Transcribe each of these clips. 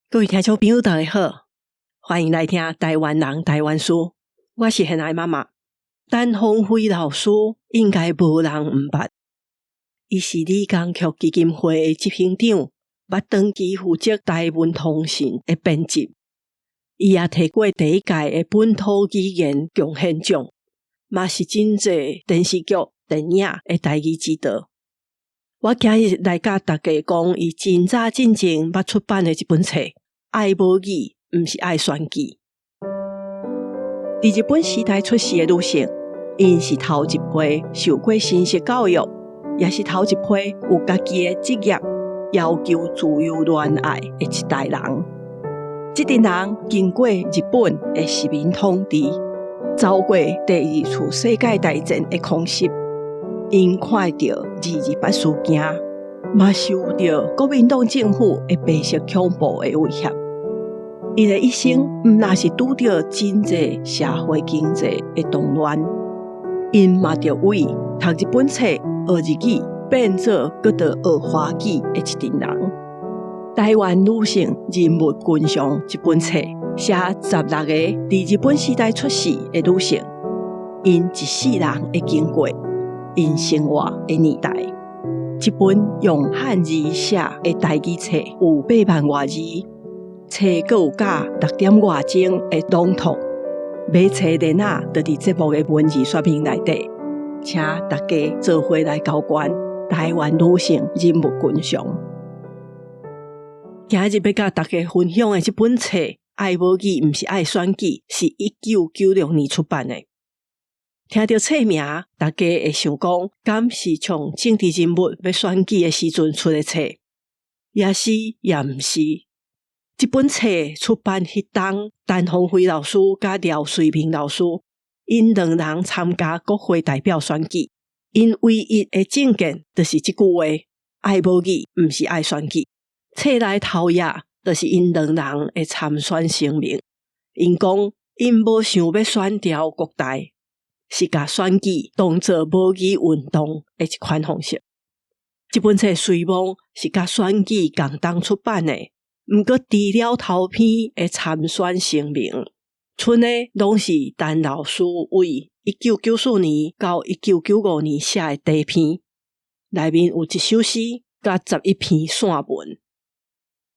各位听众朋友大家好，欢迎来听台湾人台湾事，我是现爱妈妈。陈鸿辉老师应该无人毋捌，伊是理工局基金会的执行长，捌长期负责台文通信的编辑。伊也摕过第一届的本土语言贡献奖，嘛是真侪电视剧、电影的台语指导。我今日来甲大家讲，伊真早真前捌出版的一本册《爱母语，毋是爱选举》。伫日本时代出世的女性，因是头一批受过新式教育，也是头一批有家己的职业，要求自由恋爱的一代人。这群人经过日本的殖民统治，走过第二次世界大战的空袭，因看到228事件，嘛受到国民党政府的白色恐怖的威胁。伊的一生毋那是拄到真侪社会经济的动乱，因嘛着为读日本册学日语，变做搁着学华语的一群人。台湾女性人物群像这本册写16个伫日本时代出世的女性，因一世人的经过，因生活的年代。这本用汉字写的台语册有8万多字，册阁有加6点多钟的朗读。买册链仔就伫节目的文字说明内底，请大家做伙来交关台湾女性人物群像。今日要甲大家分享的这本册《爱母语，毋是爱选举》，是1996年出版的。听到册名，大家会想讲，敢是从政治人物要选举的时阵出的册？也是，也毋是。这本册出版迄当，陈鸿辉老师甲廖瑞平老师，因两人参加国会代表选举，因唯一的政见就是这句话：爱母语，毋是爱选举。册内头页就是因两人的参选声明。因讲，因无想要选调国台，是甲选举当作母语运动的一款方式。这本册虽然是甲选举共同出版的，毋过除了头篇的参选声明，剩的拢是陈老师为1994年到1995年写的第一篇，内面有1首诗甲11篇散文。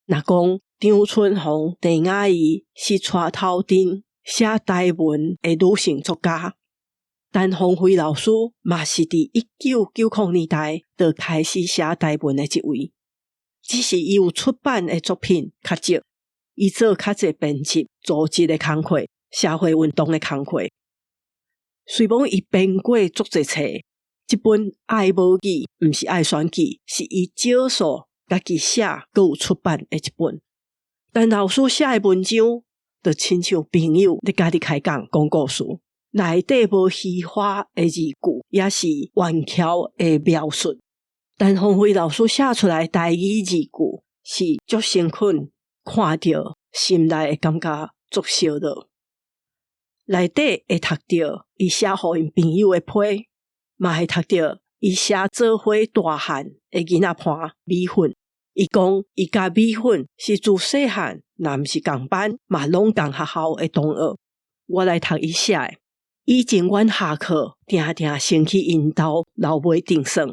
若讲张春红、陈雅仪是带头阵写台文的女性作家，陈鸿辉老师嘛是伫1990年代就开始写台文的一位，只是伊有出版的作品较少，伊做较侪编辑、组织的工课、社会运动的工课。虽然伊编过足侪册，这本《爱母语，毋是爱选举》是伊少数家己写阁有出版的一本。但老师写的文章，就亲像朋友咧家己开讲讲故事，内底无虚华的字句，也是圆巧的描述。陈鸿辉老师写出来台语字句是足诚恳，看到心内的感觉足烧热。内底会读到伊写互因朋友的批，嘛会读到伊写做伙大汉的囡仔伴米粉。伊讲伊甲米粉是自细汉，若毋是共班，嘛拢共学校的同学。我来读伊写的。以前阮下课定定先去因兜老妈订算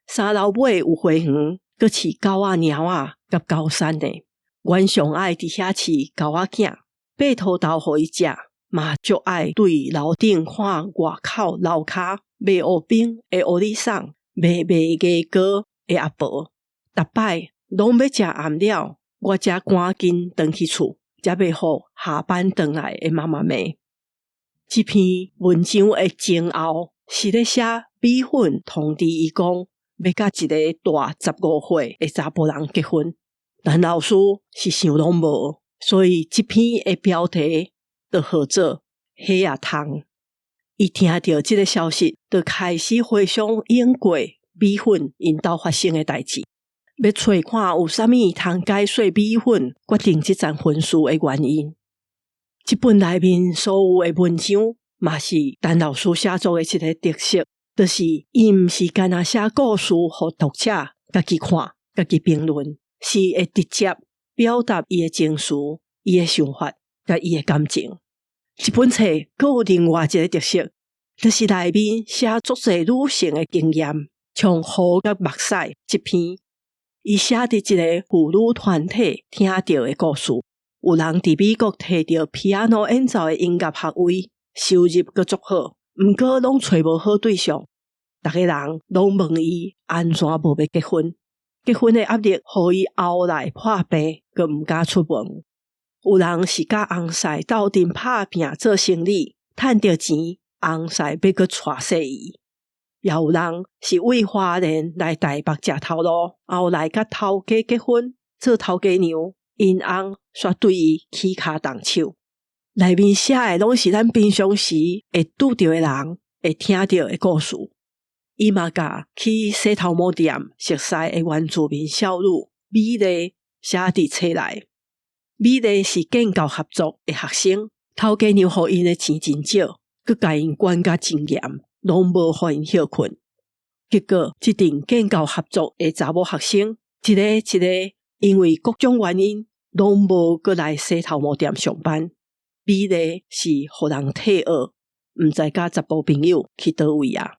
，3老妈有花园，阁饲狗仔、猫仔甲狗山的。阮上爱伫遐饲狗仔囝，爬土豆互伊食，嘛足爱对楼顶看外口楼骹卖乌冰的乌里送，卖牙膏的阿婆。逐摆拢要食暗了，我才赶紧回去厝，才袂互下班回来的妈妈骂。这篇文章的前后是咧写米粉通知伊讲要甲一个大15岁的查甫人结婚，但老师是想拢无，所以这篇的标题就号做黑啊汤。伊听到这个消息，就开始回想演过米粉因兜发生的代志。要找看有啥物通解说米粉决定这场婚事的原因。这本内面所有的文章，嘛是陈老师写作的一个特色，就是伊毋是干那写故事互读者家己看、家己评论，是会直接表达伊的情绪、伊的想法、甲伊的感情。这本册还有另外一个特色，就是内面写足侪女性的经验，像《雨甲目屎》这篇，伊写伫一个妇女团体听到的故事。有人伫美国摕到 piano 演奏的音乐学位，收入阁足好，毋过拢找无好对象。逐个人拢问伊安怎无要结婚，结婚的压力互伊后来破病，阁毋敢出门。有人是甲翁婿斗阵拍拼做生意，趁着钱，翁婿要阁娶死伊。也有人是为花莲来台北食头路，后来甲头家结婚，做头家娘，因翁煞对伊起骹动手。内面写的拢是咱平常时会拄到的人，会听到的故事。伊嘛甲去洗头毛店熟悉的原住民少女美丽写伫册内。美丽是建教合作的学生，头家娘互因的钱真少，佮甲因管甲真严，拢无互因休困。结果这阵建教合作的查某学生，一个一个因为各种原因，拢无佮来洗头毛店上班。美丽是互人退学，毋知甲查甫朋友去倒位啊。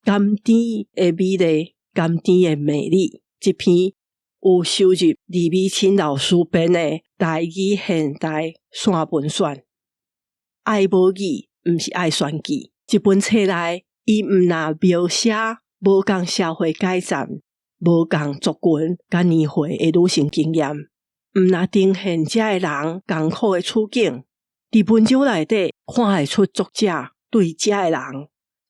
甘甜的美丽，甘甜的美丽，这篇有收入李美清老师编的台语现代散文选。爱无语，毋是爱选举。这本册内，伊毋那描写无共社会改善、无共族群甲年岁的女性经验，毋那呈现遮个人艰苦的处境。伫文章内底看会出作者对遮个人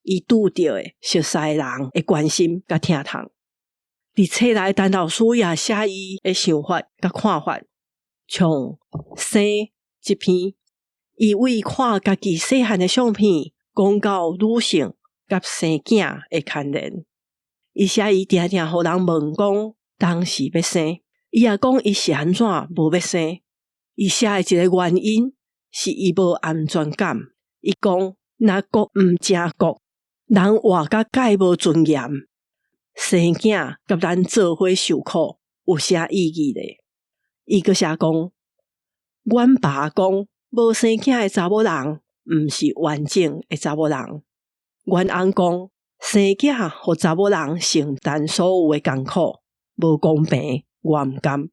伊拄到的熟悉的人的关心甲疼痛。伫册内，陈老师也写伊的想法甲看法，像生这篇，伊为看家己细汉的相片，讲到女性甲生囝的牵连。伊写伊定定互人问讲，当时要生，伊也讲伊是安怎无要生。伊写的一个原因是伊无安全感。伊讲，若国毋正国，人活甲介无尊严，生囝甲咱做伙受苦有啥意义呢？伊阁写讲，阮爸讲，无生囝的查某人毋是完整的查某人。阮翁讲，生囝互查某人承担所有的艰苦，无公平，我毋甘。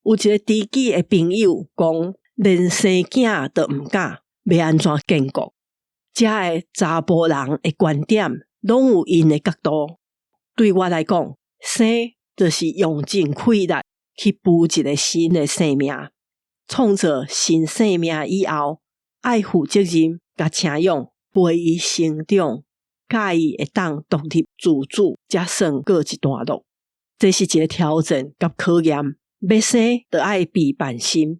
有一个知己的朋友讲，连生囝都毋敢，要安怎建国？遮个查甫人的观点，拢有因的角度。对我来讲，生就是用尽气力去补一个新的生命，创造新生命以后，爱负责任甲请养，陪伊成长，介伊会当独立自主，才算过一段路。这是一个挑战甲考验，要生就爱备办心。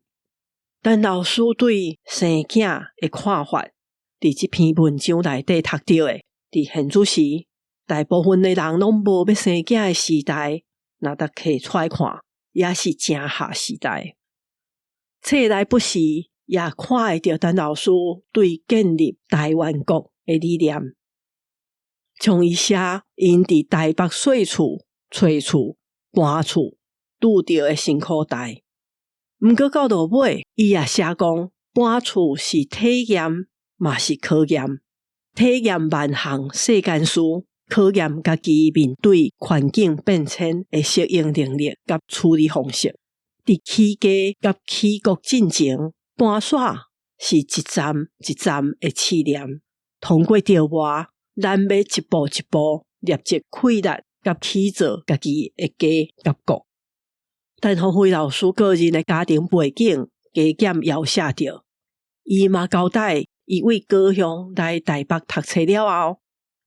但老师对生囝的看法，伫这篇文章内底读到的，伫现主时，大部分的人拢无要生囝的时代，若得摕出来看，也是正下时代。册内不时也看会到陈老师对建立台湾国的理念，像伊写因伫台北细厝、找厝、搬厝拄到的辛苦代。毋过到落尾，伊也写讲，搬厝是体验，嘛是考验。体验万项世间事，考验家己面对环境变迁的适应能力甲处理方式。伫起家甲起国进前，搬徙是一站一站的试验。通过着外，咱要一步一步立即气力甲起造家己的家甲国。陈鸿辉老师个人的家庭背景加减描写着，伊嘛交代伊为高雄来台北读册了后，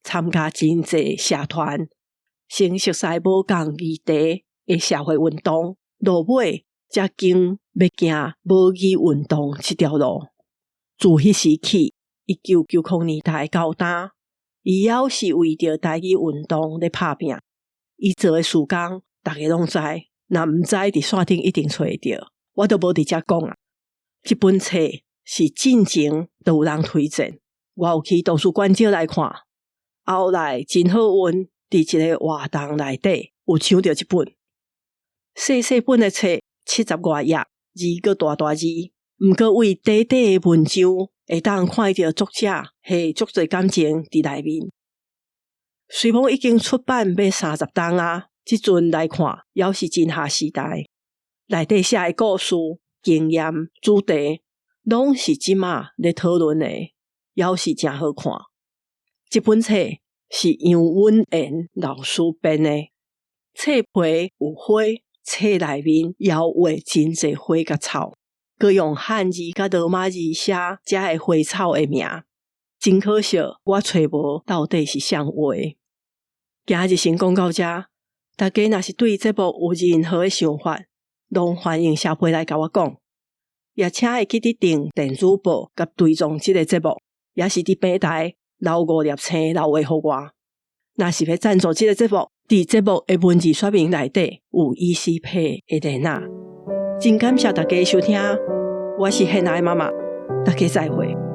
参加真济社团，先熟悉无共议题的社会运动，落尾才经要行无议运动这条路。自迄时起，1990年代到呾，伊还是为着台语运动咧拍拼。伊做的事工，大家拢知。若毋知伫线顶一定找会到，我都无伫遮讲啊。这本册是进前都有人推荐，我有去图书馆借来看，后来真好运，伫一个活动内底有抢到一本细细本的册， 70多页，字个大大字，毋过为短短的文章，会当看到作者系足侪感情伫内面。虽然已经出版要30档啊，即阵来看，犹是真下时代。内底写的故事、经验、主题，拢是即马咧讨论的，犹是真好看。这本册是杨文妍老师编的，册皮有花，册内面也画真侪花甲草，佮用汉字甲罗马字写遮个花草的名，真可惜，我找无到底是啥话。今日先讲到这，大家若是对节目有任何的想法，拢欢迎写批来甲我讲，也请会记得订电子报甲追踪这个节目，也是伫平台留5粒星留话互我。若是要赞助这个节目，伫节目的文字说明内底有EC Pay的链仔。真感谢大家收听，我是现在的妈妈，大家再会。